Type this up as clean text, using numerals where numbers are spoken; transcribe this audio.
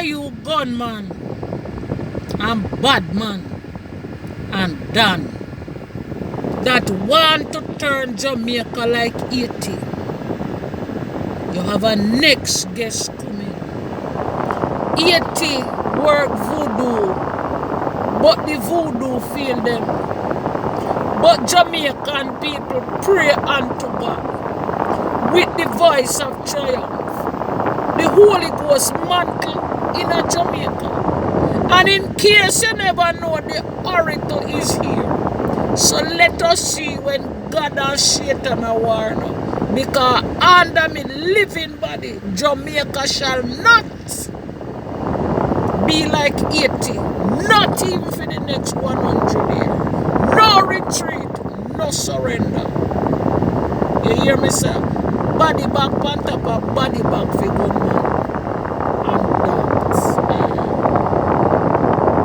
you gunman and bad man and done that want to turn Jamaica like Haiti. You have a next guest coming. Haiti work voodoo, but the voodoo fail them. But Jamaican people pray unto God with the voice of triumph. The Holy Ghost mantle in a Jamaica. And in case you never know, the oracle is here. So let us see when God and Satan are war now. Because under me living body, Jamaica shall not be like Haiti. Not even for the next 100 years. No retreat, no surrender. You hear me, sir? Body back on top of body back for gunman.